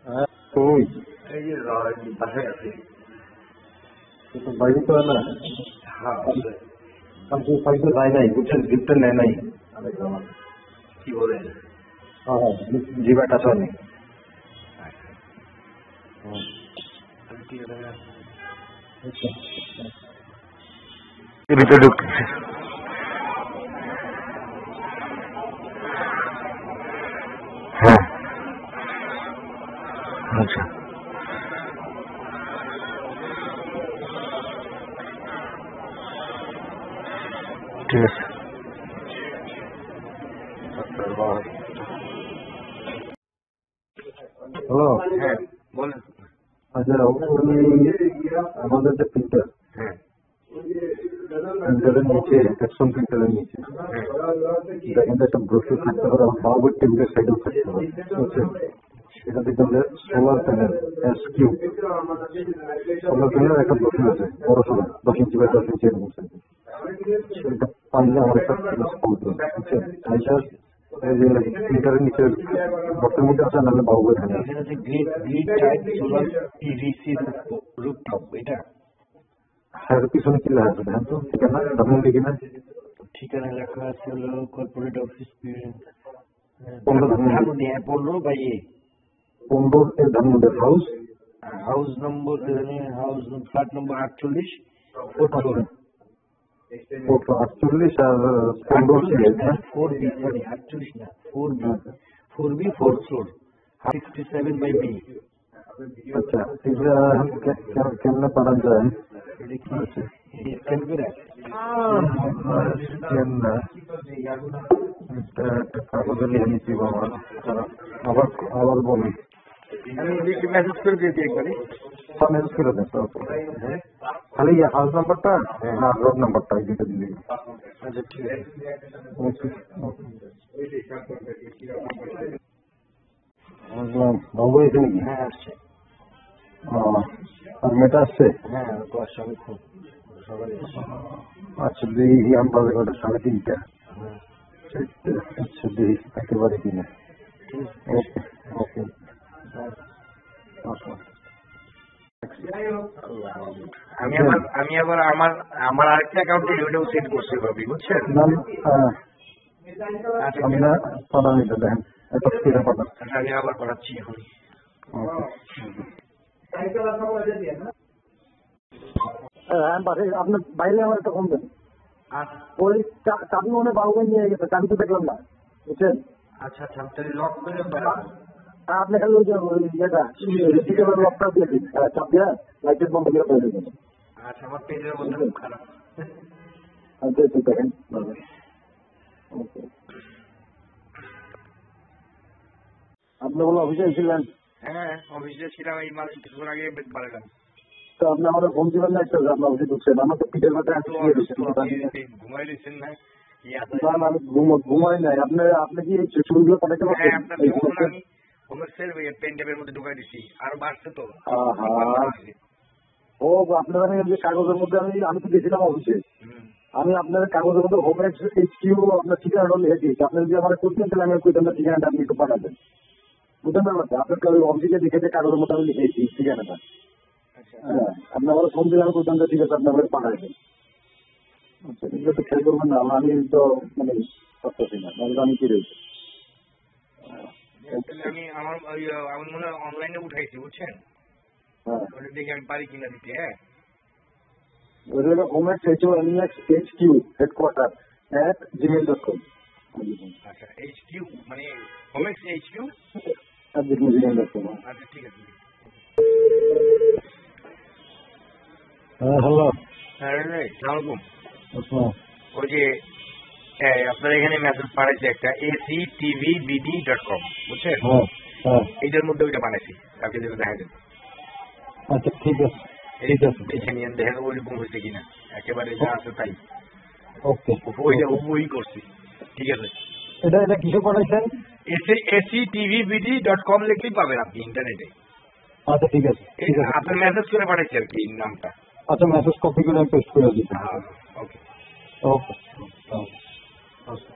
হ্যাঁ কই এই যে বাসায় আছি। বাড়ি তো না হ্যাঁ কালকে যায় নাই বুঝছেন গিফটটা নেয় নাই কি বলেন? হ্যাঁ জিবাটা চলে ভিতরে ঢুকতেছে। হ্যাঁ আচ্ছা ঠিক আছে। হ্যালো হ্যাঁ বলেন। আচ্ছা আমাদের যে প্রিন্টার হ্যাঁ প্রিন্টারের নিচে ক্যাপসন প্রিন্টারের নিচে দেখেন একটা ব্রোশার থাকতে পারে, পাওয়ার টেবিলের সাইডেও থাকতে পারে বুঝছেন। এটা দেখতে হবে solar panel SQ solar panel একটা ব্রোশার আছে বড় সোলার 10 ইঞ্চি বাই 10 ইঞ্চি এরকম সাইজে। সেটা পারলে আমার একটা বুঝছেন আইসার প্রিন্টারের নিচে বক্সের মধ্যে আছে, নাহলে বাবু এখানে আছে। হ্যাঁ পিছনে কি লেখা আছে দেখেন তো, ঠিকানা ধানমন্ডি কিনা? ঠিকানা লেখা আছে হলো corporate office 15 15 Dhanmondi house house number flat নম্বর 48 48 আর 4B সরি 48 না 4B 4 ফ্লোর 67 বাই B। আচ্ছা এটা কেমনে পাঠান যায়? এটা কি স্ক্যান করে কাগজে নিয়ে নিচ্ছি বাবা, আবার বলি আমি একটু মেসেজ করে দিয়েছি একবারে। মেসেজ করে দেন খালি হাউস নাম্বারটা না রোড নাম্বারটা এই দুটো দিলে। আচ্ছা ঠিক আছে। বাবু এসে নাকি? হ্যাঁ আসছে। আর মেয়েটা আসছে? হ্যাঁ তোমার সঙ্গে খুব সকালে। আচ্ছা দেখি আমরা 3:30। আচ্ছা দেখি একেবারে কিনা। ওকে ওকে আমি আবার আমার আরেকটা অ্যাকাউন্টে ওটাও সেট করছি ভাবি বুঝছেন। দেখেন এত স্পিডে পাঠান। আমি আবার পড়াচ্ছি এখন। আপনার বাইরে আমার একটা ফোন দেন। ওই চাবি মনে বাবুকে নিয়ে গেছে, চাবি তো দেখলাম না বুঝছেন। আচ্ছা আচ্ছা লক করে আপনি খালি ওই ইয়েটা লকটা দিয়ে দিন, চাপ দিয়ে লাইটের বন্ধ করে পড়ে দেবেন। আচ্ছা আমার পেজের মধ্যে খারাপ। আচ্ছা দেখেন আপনি বলে অফিসে ছিলেন? হ্যাঁ অফিসে ছিলাম, এই মাস কিছুক্ষণ আগে বাড়ালাম। তো আপনি আমাদের ফোন দিবেন না একটা আপনার অফিসে ঢুকছেন? আমার তো পিঠের ব্যথা ঘুমাই দিচ্ছেন না? আমি ঘুমাই নাই। আপনি কি ছবিগুলো পাঠাতে পারবেন? পেনড্রাইভের মধ্যে ঢুকাই দিচ্ছি, আরো বাড়ছে তো। ও আপনার যে কাগজের মধ্যে আমি তো গেছিলাম অফিসে, আমি আপনার কাগজের মধ্যে হোমএক্স HQ আপনার ঠিকানাটা লিখে দিয়েছি। আপনি যদি আমার করতেন তাহলে আমি কইতাম না ঠিকানাটা আপনি একটু পাঠাবেন, বুঝতে পারবেন? আপনার অফিসে লিখেছে কাগজের মধ্যে আমি লিখেছি ঠিকানাটা। হ্যাঁ আপনি আমার ফোন দিলে আমি কইতাম ঠিক আছে আপনি আমার পাঠাবেন। আচ্ছা এগুলো তো খেয়াল করবেন না, আমি তো মানে করতেছি না, আমি কি রয়েছে। আমি আমার মনে হয় অনলাইনে উঠাইছি বুঝছেন। হ্যাঁ দেখি আমি পারি কিনা দিতে। হ্যাঁ ওটা হলো হোমএক্স HQ হেডকোয়ার্টার @gmail.com। আচ্ছা HQ মানে হোমএক্স HQ @gmail.com। আচ্ছা ঠিক আছে। হ্যাঁ হ্যালো হ্যাঁ সালামালাইকুম। আচ্ছা ওই যে আপনার এখানে মেসেজ পাঠাইছে একটা actvbd.com বুঝছেন। এইটার মধ্যে ওইটা বানাইছি, কালকে যেটা দেখা যাবে। আচ্ছা ঠিক আছে ঠিক আছে দেখে নিয়ে দেখেন ওইরকম হয়েছে কিনা, একেবারে যা আছে তাই। ওকে ওইটা ওই করছি, ঠিক আছে। এটা কিসে পাঠাইছেন? actvbd.com লিখলেই পাবেন আপনি ইন্টারনেটে। আচ্ছা ঠিক আছে ঠিক আছে। আপনার মেসেজ করে পাঠাইছি আর কি নামটা। আচ্ছা মেসেজ কপি করে পেস্ট করে দিচ্ছি। ওকে ওকে ওকে।